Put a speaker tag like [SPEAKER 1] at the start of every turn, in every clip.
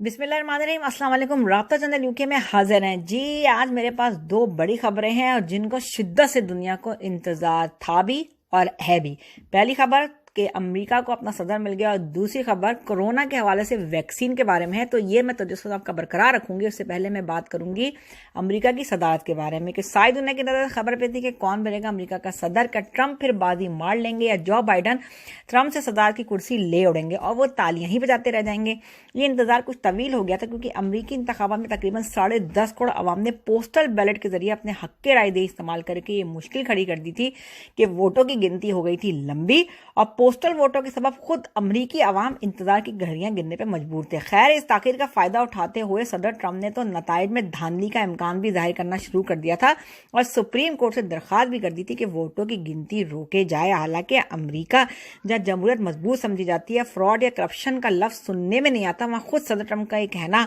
[SPEAKER 1] بسم اللہ الرحمن الرحیم۔ السلام علیکم۔ رابطہ چینل UK میں حاضر ہیں جی۔ آج میرے پاس دو بڑی خبریں ہیں اور جن کو شدت سے دنیا کو انتظار تھا بھی اور ہے بھی۔ پہلی خبر کہ امریکہ کو اپنا صدر مل گیا اور دوسری خبر کورونا کے حوالے سے ویکسین کے بارے میں ہے۔ تو یہ میں تجسس آپ کا برقرار رکھوں گی۔ اس سے پہلے میں بات کروں گی امریکہ کی صدارت کے بارے میں کہ ساری دنیا کی نظر خبر پہ تھی کہ کون بنے گا امریکہ کا صدر، کا ٹرمپ پھر بازی مار لیں گے یا جو بائیڈن ٹرمپ سے صدارت کی کرسی لے اڑیں گے اور وہ تالیاں ہی بجاتے رہ جائیں گے۔ یہ انتظار کچھ طویل ہو گیا تھا کیونکہ امریکی انتخابات میں تقریباً 10.5 کروڑ عوام نے پوسٹل بیلٹ کے ذریعے اپنے حق کے رائے دہی استعمال کر کے یہ مشکل کھڑی کر دی تھی کہ ووٹوں کی گنتی ہو گئی تھی لمبی اور پوسٹل ووٹوں کے سبب خود امریکی عوام انتظار کی گھڑیاں گننے پہ مجبور تھے۔ خیر، اس تاخیر کا فائدہ اٹھاتے ہوئے صدر ٹرمپ نے تو نتائج میں دھاندلی کا امکان بھی ظاہر کرنا شروع کر دیا تھا اور سپریم کورٹ سے درخواست بھی کر دی تھی کہ ووٹوں کی گنتی روکے جائے۔ حالانکہ امریکہ جہاں جمہوریت مضبوط سمجھی جاتی ہے، فراڈ یا کرپشن کا لفظ سننے میں نہیں آتا، وہاں خود صدر ٹرمپ کا یہ کہنا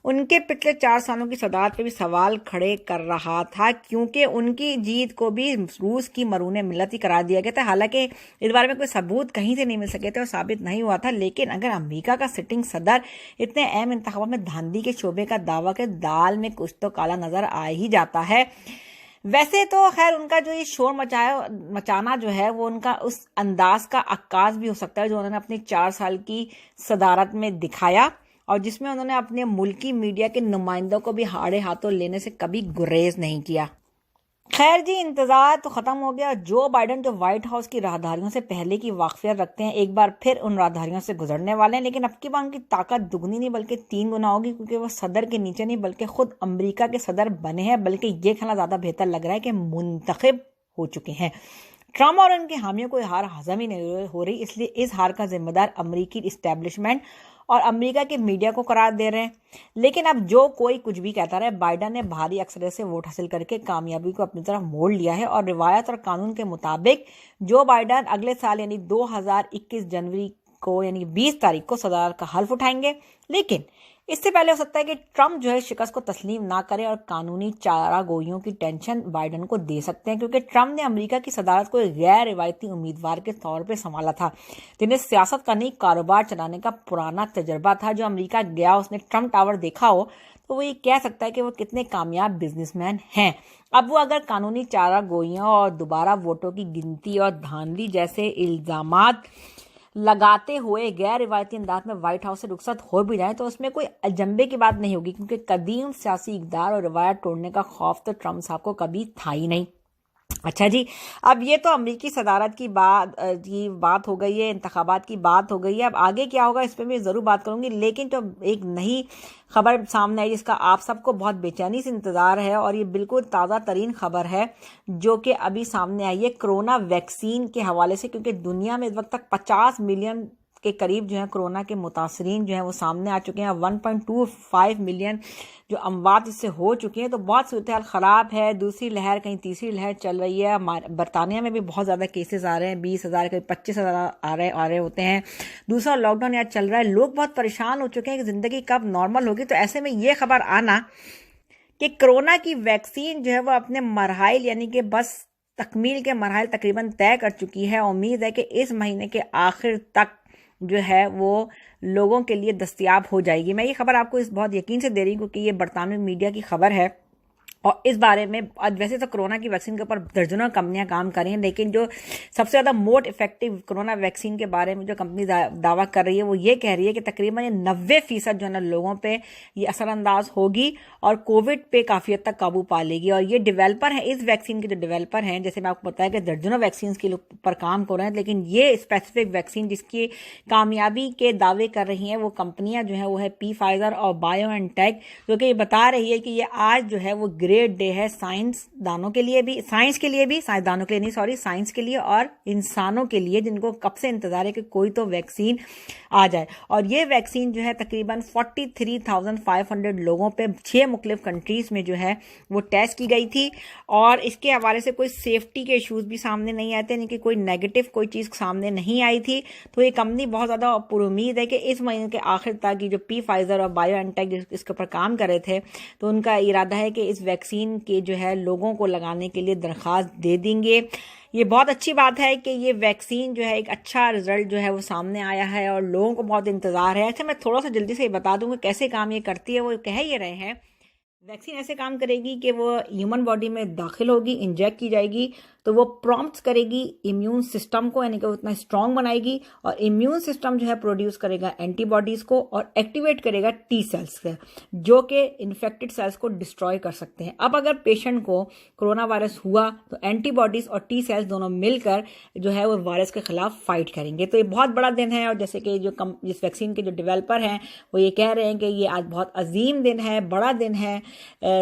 [SPEAKER 1] ان کے پچھلے 4 سالوں کی صدارت پہ بھی سوال کھڑے کر رہا تھا کیونکہ ان کی جیت کو بھی روس کی مرہون ملت ہی قرار دیا گیا تھا۔ حالانکہ اس بارے میں کوئی ثبوت کہیں سے نہیں مل سکے تھے اور ثابت نہیں ہوا تھا، لیکن اگر امریکہ کا سٹنگ صدر اتنے اہم انتخابات میں دھاندلی کے شعبے کا دعویٰ کہ دال میں کچھ تو کالا نظر آ ہی جاتا ہے۔ ویسے تو خیر ان کا جو یہ شور مچانا جو ہے وہ ان کا اس انداز کا عکاس بھی ہو سکتا ہے جو انہوں نے اپنی 4 سال کی صدارت میں دکھایا اور جس میں انہوں نے اپنے ملکی میڈیا کے نمائندوں کو بھی ہاڑے ہاتھوں لینے سے کبھی گریز نہیں کیا۔ خیر جی، انتظار تو ختم ہو گیا۔ جو بائیڈن جو وائٹ ہاؤس کی راہداریوں سے پہلے کی واقفیت رکھتے ہیں ایک بار پھر ان راہداریوں سے گزرنے والے ہیں، لیکن اب کی بار ان کی طاقت دگنی نہیں بلکہ 3 گنا ہوگی کیونکہ وہ صدر کے نیچے نہیں بلکہ خود امریکہ کے صدر بنے ہیں، بلکہ یہ کہنا زیادہ بہتر لگ رہا ہے کہ منتخب ہو چکے ہیں۔ ٹرمپ اور ان کے حامیوں کو ہار ہضم ہی نہیں ہو رہی، اس لیے اس ہار کا ذمہ دار امریکی اسٹیبلشمنٹ اور امریکہ کے میڈیا کو قرار دے رہے ہیں۔ لیکن اب جو کوئی کچھ بھی کہتا رہے، بائیڈن نے بھاری اکثریت سے ووٹ حاصل کر کے کامیابی کو اپنی طرف موڑ لیا ہے اور روایت اور قانون کے مطابق جو بائیڈن اگلے سال یعنی 2021 جنوری کو یعنی 20 تاریخ کو صدارت کا حلف اٹھائیں گے، لیکن اس سے پہلے ہو سکتا ہے کہ ٹرمپ جو ہے شکست کو تسلیم نہ کرے اور قانونی چارہ گوئیوں کی ٹینشن بائیڈن کو دے سکتے ہیں کیونکہ ٹرمپ نے امریکہ کی صدارت کو ایک غیر روایتی امیدوار کے طور پہ سنبھالا تھا جنہیں سیاست کا نہیں کاروبار چلانے کا پرانا تجربہ تھا۔ جو امریکہ گیا اس نے ٹرمپ ٹاور دیکھا ہو تو وہ یہ کہہ سکتا ہے کہ وہ کتنے کامیاب بزنس مین ہیں۔ اب وہ اگر قانونی چارہ گوئیوں اور دوبارہ ووٹوں کی گنتی اور دھاندلی جیسے الزامات لگاتے ہوئے غیر روایتی انداز میں وائٹ ہاؤس سے رخصت ہو بھی جائیں تو اس میں کوئی اجنبے کی بات نہیں ہوگی کیونکہ قدیم سیاسی اقدار اور روایت توڑنے کا خوف تو ٹرمپ صاحب کو کبھی تھا ہی نہیں۔ اچھا جی، اب یہ تو امریکی صدارت کی بات ہو گئی ہے، انتخابات کی بات ہو گئی ہے۔ اب آگے کیا ہوگا اس پہ میں ضرور بات کروں گی، لیکن جو ایک نئی خبر سامنے آئی جس کا آپ سب کو بہت بے چینی سے انتظار ہے اور یہ بالکل تازہ ترین خبر ہے جو کہ ابھی سامنے آئی ہے کرونا ویکسین کے حوالے سے، کیونکہ دنیا میں اس وقت تک 50 ملین کے قریب جو ہیں کرونا کے متاثرین جو ہیں وہ سامنے آ چکے ہیں، 1.25 ملین جو اموات اس سے ہو چکی ہیں، تو بہت صورتحال خراب ہے۔ دوسری لہر کہیں تیسری لہر چل رہی ہے، برطانیہ میں بھی بہت زیادہ کیسز آ رہے ہیں، 20,000 کہیں 25,000 آ رہے ہوتے ہیں۔ دوسرا لاک ڈاؤن یہاں چل رہا ہے، لوگ بہت پریشان ہو چکے ہیں کہ زندگی کب نارمل ہوگی۔ تو ایسے میں یہ خبر آنا کہ کرونا کی ویکسین جو ہے وہ اپنے مراحل یعنی کہ بس تکمیل کے مراحل تقریباً طے کر چکی ہے، امید ہے کہ اس مہینے کے آخر تک جو ہے وہ لوگوں کے لیے دستیاب ہو جائے گی۔ میں یہ خبر آپ کو اس بہت یقین سے دے رہی ہوں کیونکہ یہ برطانوی میڈیا کی خبر ہے اور اس بارے میں ویسے تو کرونا کی ویکسین کے اوپر درجنوں کمپنیاں کام کر رہی ہیں، لیکن جو سب سے زیادہ موسٹ افیکٹو کرونا ویکسین کے بارے میں جو کمپنی دعویٰ کر رہی ہے وہ یہ کہہ رہی ہے کہ تقریباً 90% جو ہے نا لوگوں پہ یہ اثر انداز ہوگی اور کووڈ پہ کافی حد تک قابو پا لے گی۔ اور یہ ڈیولپر ہیں، اس ویکسین کے جو ڈیولپر ہیں، جیسے میں آپ کو بتایا کہ درجنوں ویکسینز کے اوپر کام کر رہے ہیں، لیکن یہ اسپیسیفک ویکسین جس کی کامیابی کے دعوے کر رہی ہیں وہ کمپنیاں جو ہیں وہ ہے فائزر اور بایو این ٹیک، جو کہ یہ بتا رہی ہے کہ یہ آج جو ہے وہ گریٹ ڈے ہے سائنس دانوں کے لیے اور انسانوں کے لیے جن کو کب سے انتظار ہے کہ کوئی تو ویکسین آ جائے۔ اور یہ ویکسین جو ہے تقریباً 43,500 لوگوں پہ 6 مختلف کنٹریز میں جو ہے وہ ٹیسٹ کی گئی تھی اور اس کے حوالے سے کوئی سیفٹی کے ایشوز بھی سامنے نہیں آتے، یعنی کہ کوئی نیگیٹو کوئی چیز سامنے نہیں آئی تھی۔ تو یہ کمپنی بہت زیادہ پر امید ہے کہ اس مہینے کے آخر تک یہ جو فائزر اور بایو این ٹیک اس کے اوپر کام کر رہے تھے تو ان کا ارادہ ہے کہ اس ویکسین کے جو ہے لوگوں کو لگانے کے لیے درخواست دے دیں گے۔ یہ بہت اچھی بات ہے کہ یہ ویکسین جو ہے ایک اچھا رزلٹ جو ہے وہ سامنے آیا ہے اور لوگوں کو بہت انتظار ہے. اچھا میں تھوڑا سا جلدی سے بتا دوں کہ کیسے کام یہ کرتی ہے. وہ کہہ یہ رہے ہیں ویکسین ایسے کام کرے گی کہ وہ ہیومن باڈی میں داخل ہوگی, انجیکٹ کی جائے گی تو وہ پرومپٹس کرے گی امیون سسٹم کو, یعنی کہ وہ اتنا اسٹرانگ بنائے گی اور امیون سسٹم جو ہے پروڈیوس کرے گا اینٹی باڈیز کو اور ایکٹیویٹ کرے گا ٹی سیلز سے جو کہ انفیکٹڈ سیلز کو ڈسٹروائے کر سکتے ہیں. اب اگر پیشنٹ کو کرونا وائرس ہوا تو اینٹی باڈیز اور ٹی سیلز دونوں مل کر جو ہے وہ وائرس کے خلاف فائٹ کریں گے. تو یہ بہت بڑا دن ہے اور جیسے کہ جس ویکسین کے جو ڈیولپر ہیں وہ یہ کہہ رہے ہیں کہ یہ آج بہت عظیم دن ہے, بڑا دن ہے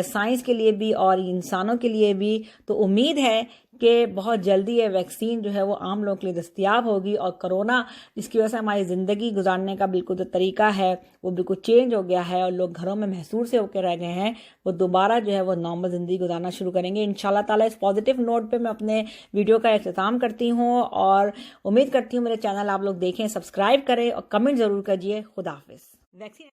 [SPEAKER 1] سائنس کے لیے بھی اور انسانوں کے لیے بھی. تو امید ہے کہ بہت جلدی یہ ویکسین جو ہے وہ عام لوگوں کے لیے دستیاب ہوگی اور کرونا جس کی وجہ سے ہماری زندگی گزارنے کا بالکل جو طریقہ ہے وہ بالکل چینج ہو گیا ہے اور لوگ گھروں میں محصور سے ہو کے رہ گئے ہیں, وہ دوبارہ جو ہے وہ نارمل زندگی گزارنا شروع کریں گے انشاءاللہ تعالیٰ. اس پازیٹیو نوٹ پہ میں اپنے ویڈیو کا اختتام کرتی ہوں اور امید کرتی ہوں میرے چینل آپ لوگ دیکھیں, سبسکرائب کریں اور کمنٹ ضرور کیجیے. خدا حافظ. ویکسین